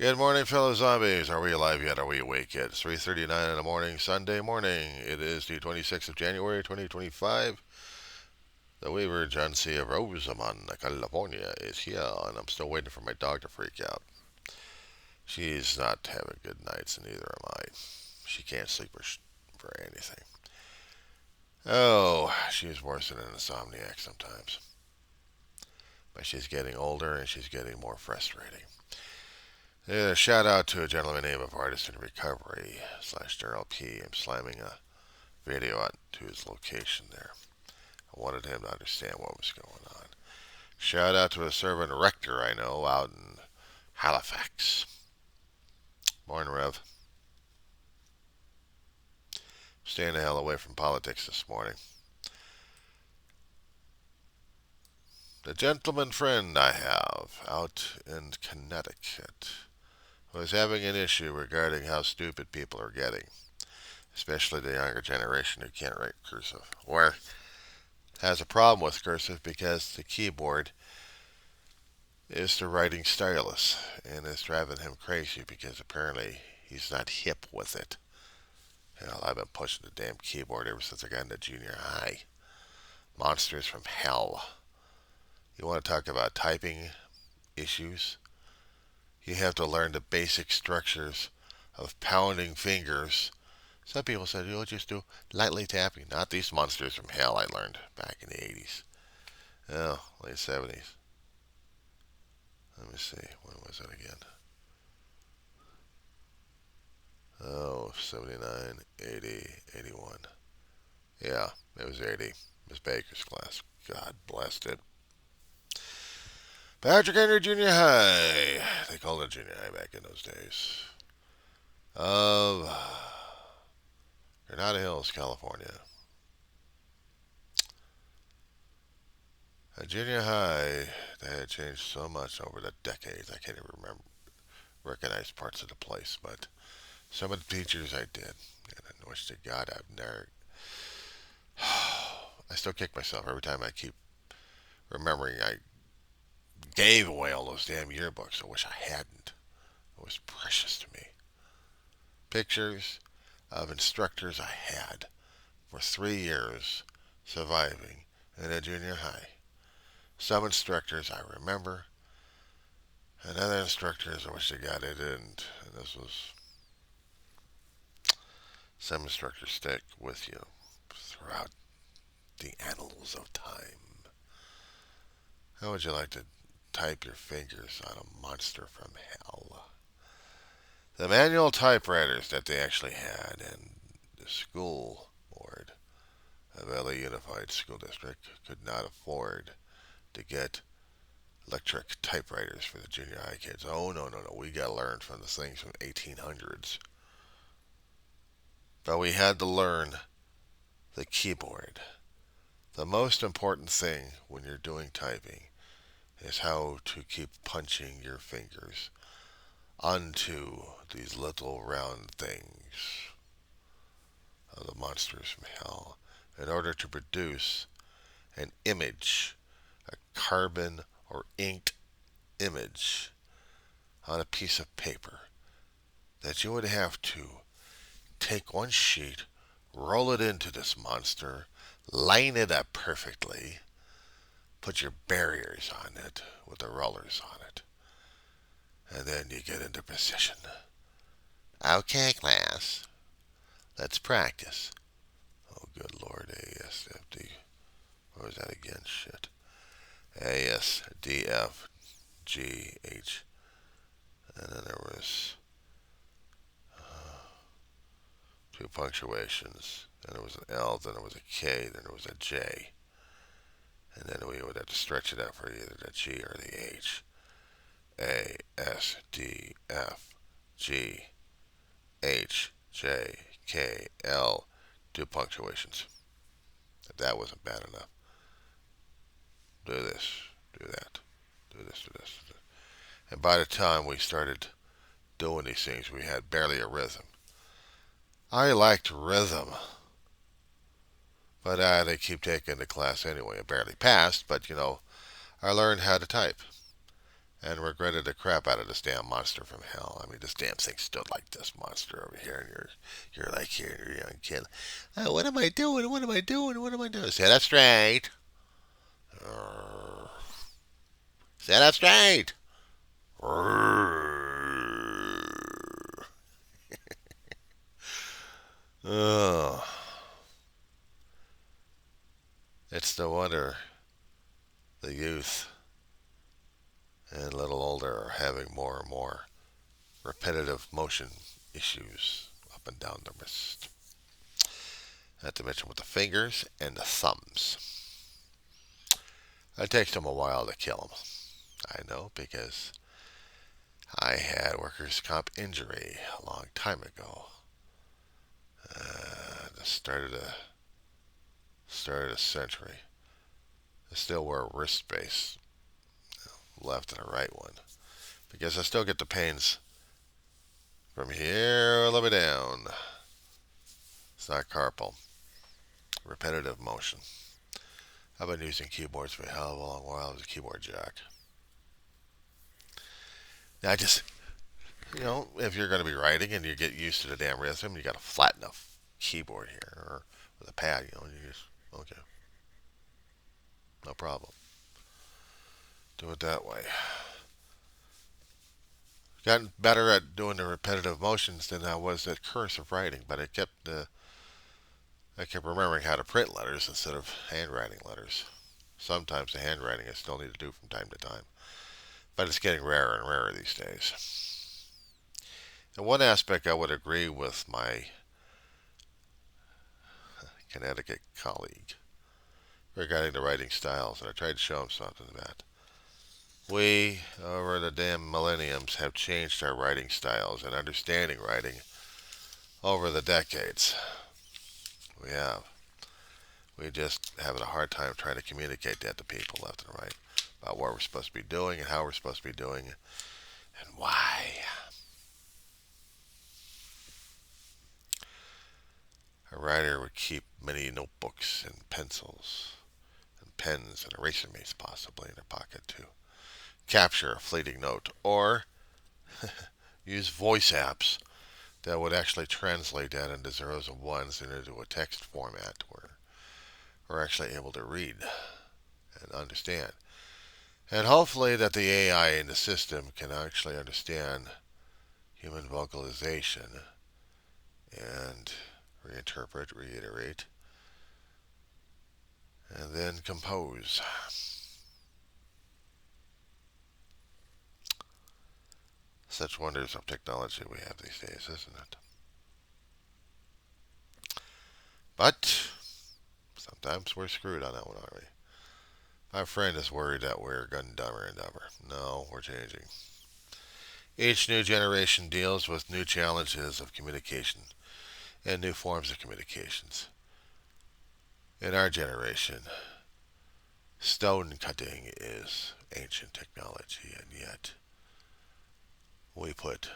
Good morning, fellow zombies. Are we alive yet? Are we awake yet? It's 3:39 in the morning, Sunday morning. It is the 26th of January, 2025. The Weaver Agency of Rosamond, California is here, and I'm still waiting for my dog to freak out. She's not having good nights, and neither am I. She can't sleep for anything. Oh, she's worse than an insomniac sometimes. But she's getting older, and she's getting more frustrating. Shout out to a gentleman named of Artist in Recovery / Darryl P. I'm slamming a video out to his location there. I wanted him to understand what was going on. Shout out to a servant rector I know out in Halifax. Morning, Rev. Staying the hell away from politics this morning. The gentleman friend I have out in Connecticut was having an issue regarding how stupid people are getting, especially the younger generation who can't write cursive, or has a problem with cursive because the keyboard is the writing stylus, and it's driving him crazy because apparently he's not hip with it. Hell, I've been pushing the damn keyboard ever since I got into junior high. Monsters from hell. You want to talk about typing issues? You have to learn the basic structures of pounding fingers. Some people said you'll just do lightly tapping. Not these monsters from hell I learned back in the 80s. Oh, late 70s. Let me see. When was it again? Oh, 79, 80, 81. Yeah, it was 80. Miss Baker's class. God blessed it. Patrick Henry Junior High. They called it junior high back in those days. Of Granada Hills, California. A junior high that had changed so much over the decades. I can't even recognize parts of the place, but some of the teachers I did. And I wish to God I've never. I still kick myself every time I keep remembering I gave away all those damn yearbooks. I wish I hadn't. It was precious to me. Pictures of instructors I had for 3 years surviving in a junior high. Some instructors I remember, and other instructors I wish to God I didn't. And this was some instructors stick with you throughout the annals of time. How would you like to type your fingers on a monster from hell? The manual typewriters that they actually had and the school board of LA Unified School District could not afford to get electric typewriters for the junior high kids. Oh, no, no, no. We got to learn from the things from 1800s. But we had to learn the keyboard. The most important thing when you're doing typing is how to keep punching your fingers onto these little round things of the monsters from hell in order to produce an image, a carbon or inked image on a piece of paper that you would have to take one sheet, roll it into this monster, line it up perfectly, put your barriers on it with the rollers on it, and then you get into position. Okay, class, let's practice. Oh, good Lord, ASFD. What was that again? Shit. ASDFGH. And then there was two punctuations. Then there was an L, then there was a K, then there was a J. And then we would have to stretch it out for either the G or the H. A, S, D, F, G, H, J, K, L. Two punctuations. If that wasn't bad enough. Do this, do that, do this, do this. Do this. And by the time we started doing these things, we had barely a rhythm. I liked rhythm, but they keep taking the class anyway. I barely passed, but I learned how to type. and regretted the crap out of this damn monster from hell. I mean, this damn thing stood like this monster over here, and you're like here, you're a young kid. Oh, what am I doing? What am I doing? What am I doing? Set up straight. Set up straight. Oh, it's no wonder the youth and a little older are having more and more repetitive motion issues up and down the wrist. Not to mention with the fingers and the thumbs. It takes them a while to kill them. I know because I had workers' comp injury a long time ago. The start of the century. I still wear a wrist brace, left and a right one, because I still get the pains from here all the way down. It's not carpal. Repetitive motion. I've been using keyboards for a hell of a long while. I was a keyboard jack. Now I just, if you're going to be writing and you get used to the damn rhythm, you got to flatten a keyboard here or with a pad. You just okay, no problem. Do it that way. Gotten better at doing the repetitive motions than I was at cursive writing, but I kept remembering how to print letters instead of handwriting letters. Sometimes the handwriting I still need to do from time to time, but it's getting rarer and rarer these days. In one aspect, I would agree with my Connecticut colleague regarding the writing styles, and I tried to show him something of that. We, over the damn millenniums, have changed our writing styles and understanding writing over the decades. We have. We just having a hard time trying to communicate that to people left and right about what we're supposed to be doing and how we're supposed to be doing it and why. A writer would keep many notebooks and pencils and pens and eraser mates possibly in their pocket to capture a fleeting note, or use voice apps that would actually translate that into zeros and ones and into a text format where we're actually able to read and understand. And hopefully that the AI in the system can actually understand human vocalization and reinterpret, reiterate, and then compose. Such wonders of technology we have these days, isn't it? But sometimes we're screwed on that one, aren't we? My friend is worried that we're getting dumber and dumber. No, we're changing. Each new generation deals with new challenges of communication and new forms of communications. In our generation, stone cutting is ancient technology, and yet we put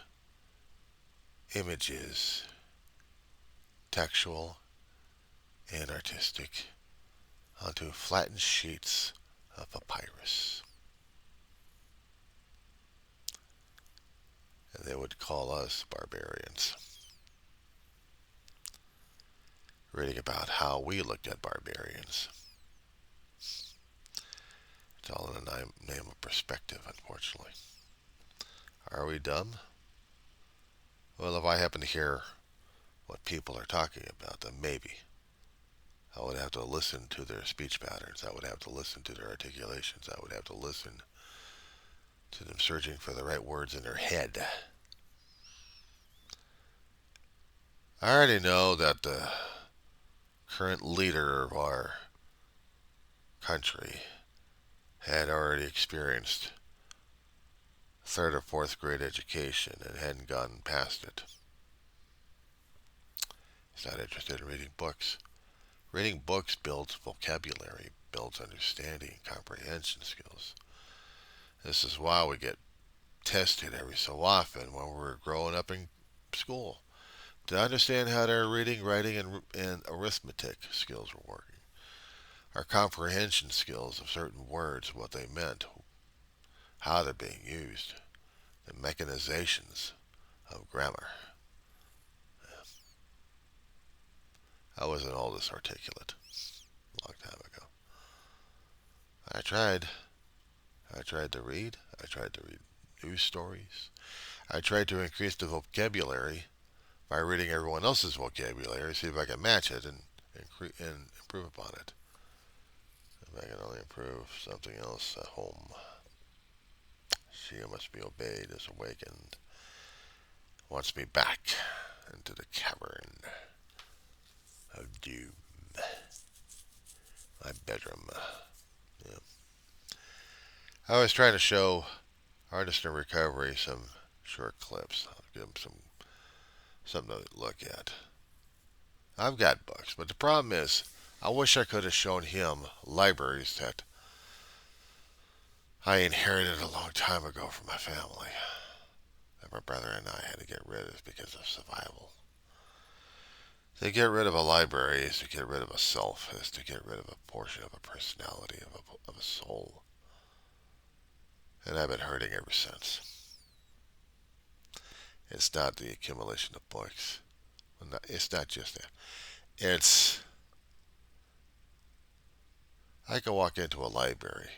images, textual and artistic, onto flattened sheets of papyrus. And they would call us barbarians. Reading about how we looked at barbarians. It's all in the name of perspective, unfortunately. Are we dumb? Well, if I happen to hear what people are talking about, then maybe. I would have to listen to their speech patterns. I would have to listen to their articulations. I would have to listen to them searching for the right words in their head. I already know that the current leader of our country had already experienced third or fourth grade education and hadn't gotten past it. He's not interested in reading books. Reading books builds vocabulary, builds understanding, comprehension skills. This is why we get tested every so often when we're growing up in school to understand how their reading, writing, and arithmetic skills were working. Our comprehension skills of certain words, what they meant, how they're being used, the mechanizations of grammar. I wasn't all this articulate a long time ago. I tried. I tried to read. I tried to read news stories. I tried to increase the vocabulary by reading everyone else's vocabulary, see if I can match it and improve upon it. If I can only improve something else at home. She who must be obeyed is awakened, wants me back into the cavern of doom. My bedroom. Yeah. I was trying to show artists in recovery some short clips. I'll give them something to look at. I've got books, but the problem is, I wish I could have shown him libraries that I inherited a long time ago from my family, that my brother and I had to get rid of because of survival. To get rid of a library is to get rid of a self, is to get rid of a portion of a personality, of a soul. And I've been hurting ever since. It's not the accumulation of books. It's not just that. It's, I could walk into a library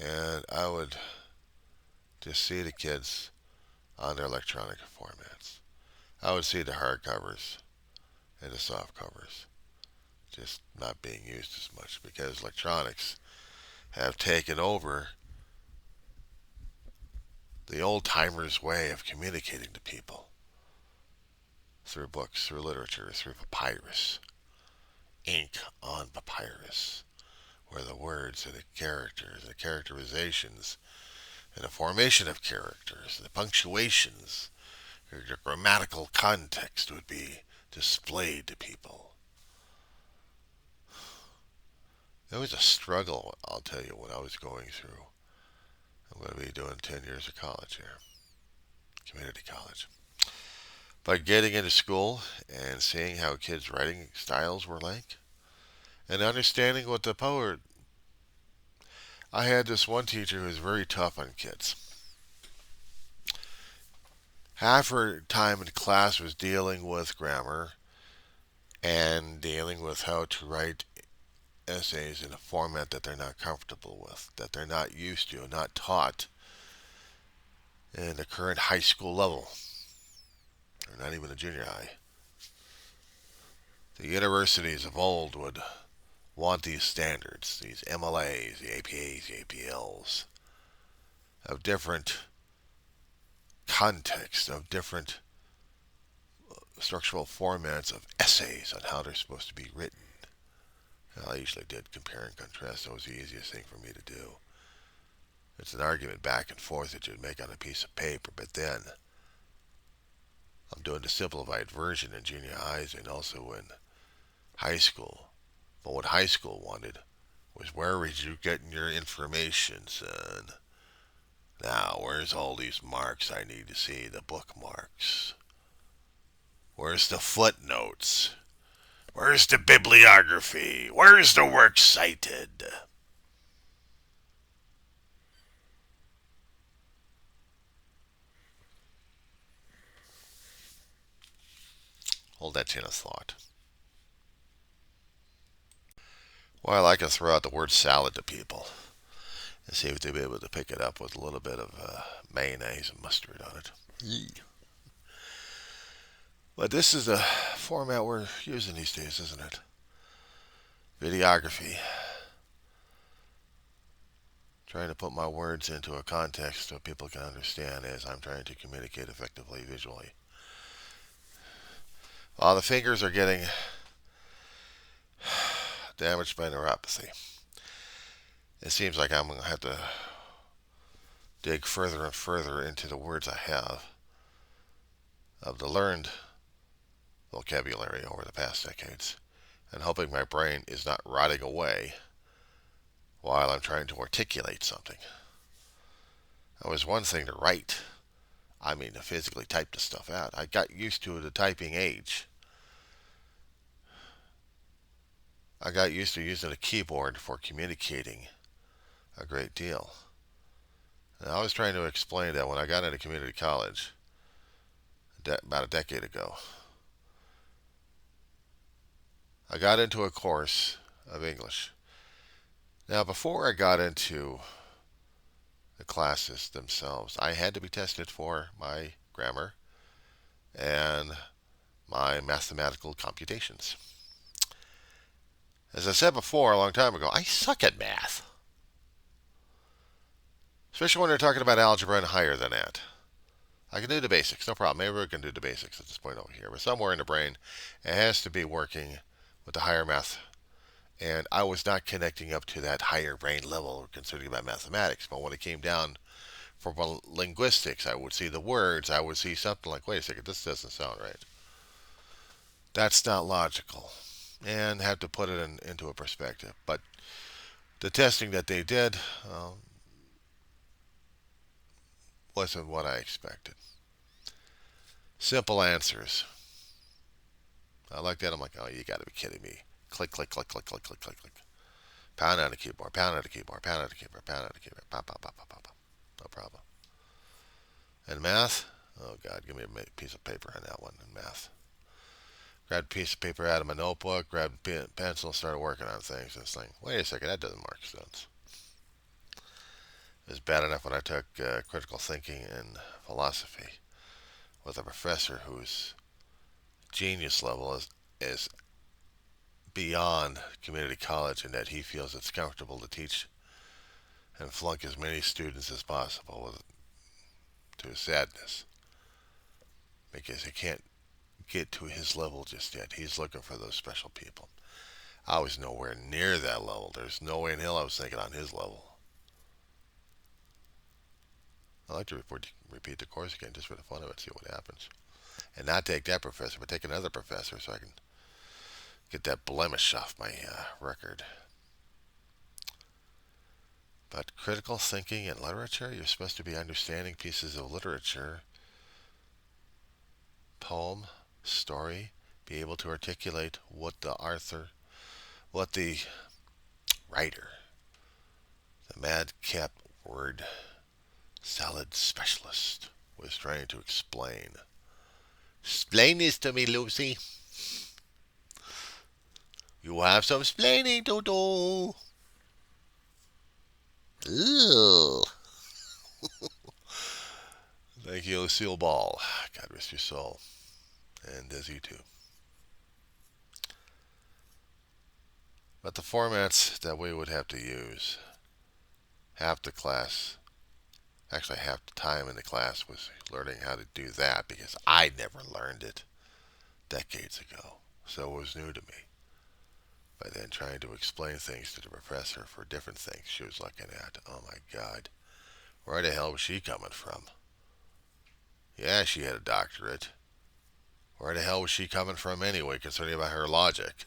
and I would just see the kids on their electronic formats. I would see the hardcovers and the soft covers just not being used as much because electronics have taken over the old timers' way of communicating to people through books, through literature, through papyrus, ink on papyrus, where the words and the characters, the characterizations, and the formation of characters, the punctuations, the grammatical context would be displayed to people. It was a struggle, I'll tell you, what I was going through. I'm going to be doing 10 years of college here, community college. But getting into school and seeing how kids' writing styles were like, and understanding what the poet. I had this one teacher who was very tough on kids. Half her time in class was dealing with grammar and dealing with how to write essays in a format that they're not comfortable with, that they're not used to, not taught in the current high school level, or not even a junior high. The universities of old would want these standards, these MLAs, the APAs, the APLs, of different context, of different structural formats of essays on how they're supposed to be written. I usually did compare and contrast. That was the easiest thing for me to do. It's an argument back and forth that you'd make on a piece of paper, but then I'm doing the simplified version in junior highs and also in high school. But what high school wanted was, where was you getting your information, son? Now, where's all these marks I need to see, the bookmarks? Where's the footnotes? Where's the bibliography? Where's the works cited? Hold that chain of thought. Well, I can throw out the word salad to people and see if they'll be able to pick it up with a little bit of mayonnaise and mustard on it. Yee. But this is the format we're using these days, isn't it? Videography. Trying to put my words into a context so people can understand as I'm trying to communicate effectively visually. While the fingers are getting damaged by neuropathy, it seems like I'm going to have to dig further and further into the words I have of the learned vocabulary over the past decades, and hoping my brain is not rotting away while I'm trying to articulate something. It was one thing to write. I mean, to physically type the stuff out. I got used to the typing age. I got used to using a keyboard for communicating a great deal. And I was trying to explain that when I got into community college about a decade ago. I got into a course of English. Now, before I got into the classes themselves, I had to be tested for my grammar and my mathematical computations. As I said before, a long time ago, I suck at math. Especially when they're talking about algebra and higher than that. I can do the basics, no problem. Everyone can do the basics at this point over here. But somewhere in the brain, it has to be working with the higher math. And I was not connecting up to that higher brain level concerning about mathematics. But when it came down for linguistics, I would see the words. I would see something like, wait a second, this doesn't sound right. That's not logical. And have to put it into a perspective. But the testing that they did wasn't what I expected. Simple answers. I like that. I'm like, oh, you got to be kidding me. Click, click, click, click, click, click, click, click. Pound on the keyboard, pound on the keyboard, pound on the keyboard, pound on the keyboard. Pop, pop, pop, pop, pop, pop. No problem. And math? Oh, God, give me a piece of paper on that one in math. Grabbed a piece of paper out of my notebook, grabbed a pencil, and started working on things. And it's like, wait a second, that doesn't make sense. It was bad enough when I took critical thinking and philosophy with a professor whose genius level is beyond community college in that he feels it's comfortable to teach and flunk as many students as possible to his sadness because he can't get to his level just yet. He's looking for those special people. I was nowhere near that level. There's no way in hell I was thinking on his level. I like to repeat the course again just for the fun of it, see what happens. And not take that professor, but take another professor so I can get that blemish off my record. But critical thinking and literature, you're supposed to be understanding pieces of literature, poem, story, be able to articulate what the writer, the madcap word salad specialist, was trying to explain. Explain this to me, Lucy. You have some explaining to do. Ugh. Thank you, Lucille Ball. God rest your soul. And does you too. But the formats that we would have to use, half the class, actually half the time in the class was learning how to do that because I never learned it decades ago. So it was new to me. But then trying to explain things to the professor for different things she was looking at. Oh my God. Where the hell was she coming from? Yeah, she had a doctorate. Where the hell was she coming from anyway, concerning about her logic?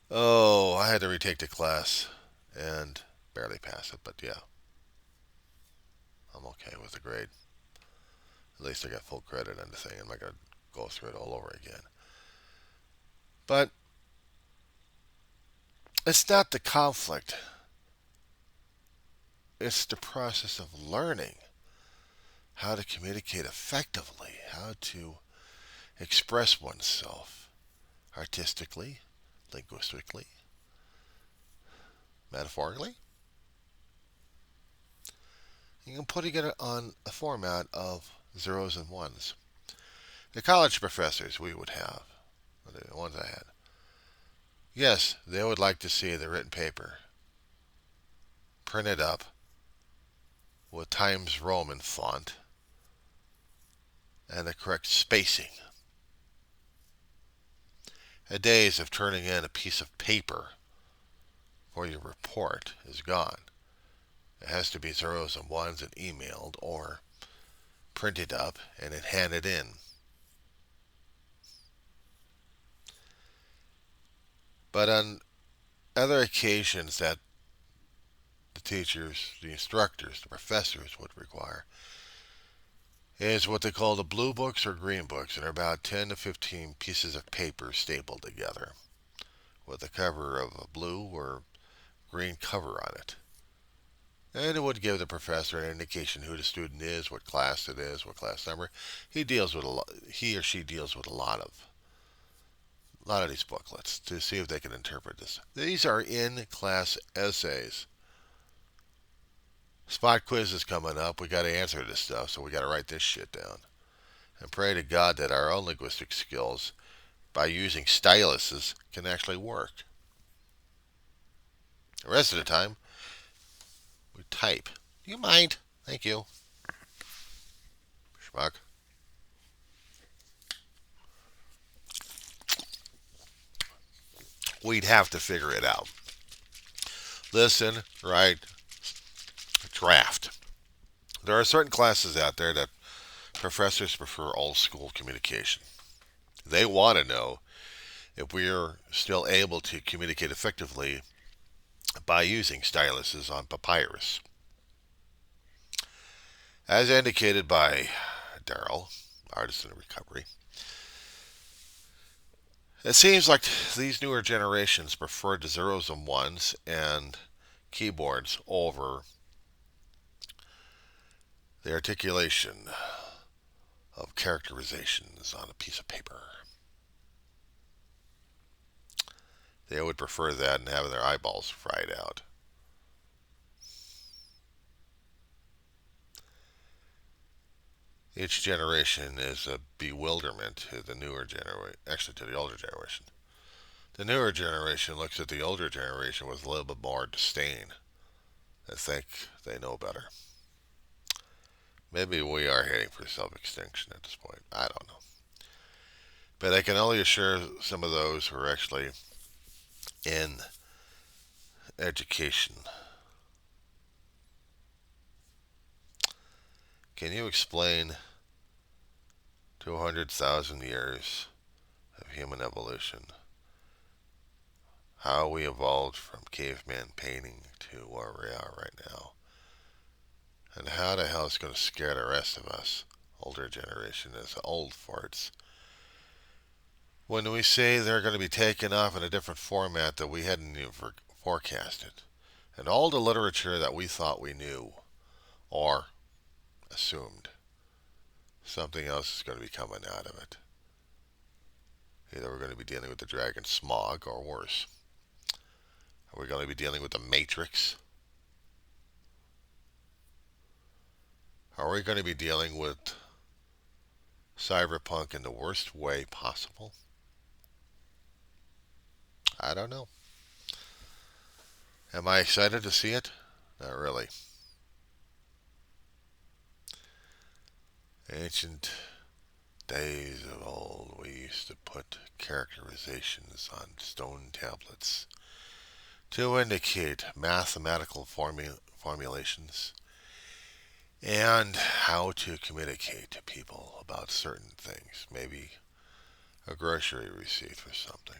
Oh, I had to retake the class and barely pass it, but yeah. I'm okay with the grade. At least I got full credit on the thing. I'm not going to go through it all over again. But it's not the conflict. It's the process of learning how to communicate effectively, how to express oneself artistically, linguistically, metaphorically. You can put it on a format of zeros and ones. The college professors we would have, the ones I had, yes, they would like to see the written paper printed up with Times Roman font and the correct spacing. The days of turning in a piece of paper for your report is gone. It has to be zeros and ones and emailed or printed up and then handed in. But on other occasions that the teachers, the instructors, the professors would require is what they call the blue books or green books, and they're about 10 to 15 pieces of paper stapled together with the cover of a blue or green cover on it. And it would give the professor an indication who the student is, what class it is, what class number. He or she deals with a lot of these booklets to see if they can interpret this. These are in-class essays. Spot quiz is coming up. We got to answer this stuff, so we got to write this shit down. And pray to God that our own linguistic skills, by using styluses, can actually work. The rest of the time, we type. Do you mind? Thank you. Schmuck. We'd have to figure it out. Listen, write, draft. There are certain classes out there that professors prefer old school communication. They want to know if we're still able to communicate effectively by using styluses on papyrus. As indicated by Darryl, artist in recovery, it seems like these newer generations prefer the zeros and ones and keyboards over the articulation of characterizations on a piece of paper. They would prefer that and having their eyeballs fried out. Each generation is a bewilderment to the newer generation, actually to the older generation. The newer generation looks at the older generation with a little bit more disdain. They think they know better. Maybe we are heading for self-extinction at this point. I don't know. But I can only assure some of those who are actually in education. Can you explain 200,000 years of human evolution? How we evolved from caveman painting to where we are right now? And how the hell is going to scare the rest of us, older generation, as old farts, when we say they're going to be taken off in a different format that we hadn't even forecasted? And all the literature that we thought we knew or assumed, something else is going to be coming out of it. Either we're going to be dealing with the dragon smog or worse. Are we going to be dealing with the Matrix? Are we going to be dealing with cyberpunk in the worst way possible? I don't know. Am I excited to see it? Not really. Ancient days of old, we used to put characterizations on stone tablets to indicate mathematical formulations and how to communicate to people about certain things. Maybe a grocery receipt for something.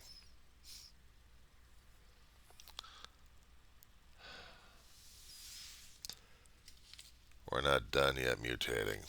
We're not done yet mutating.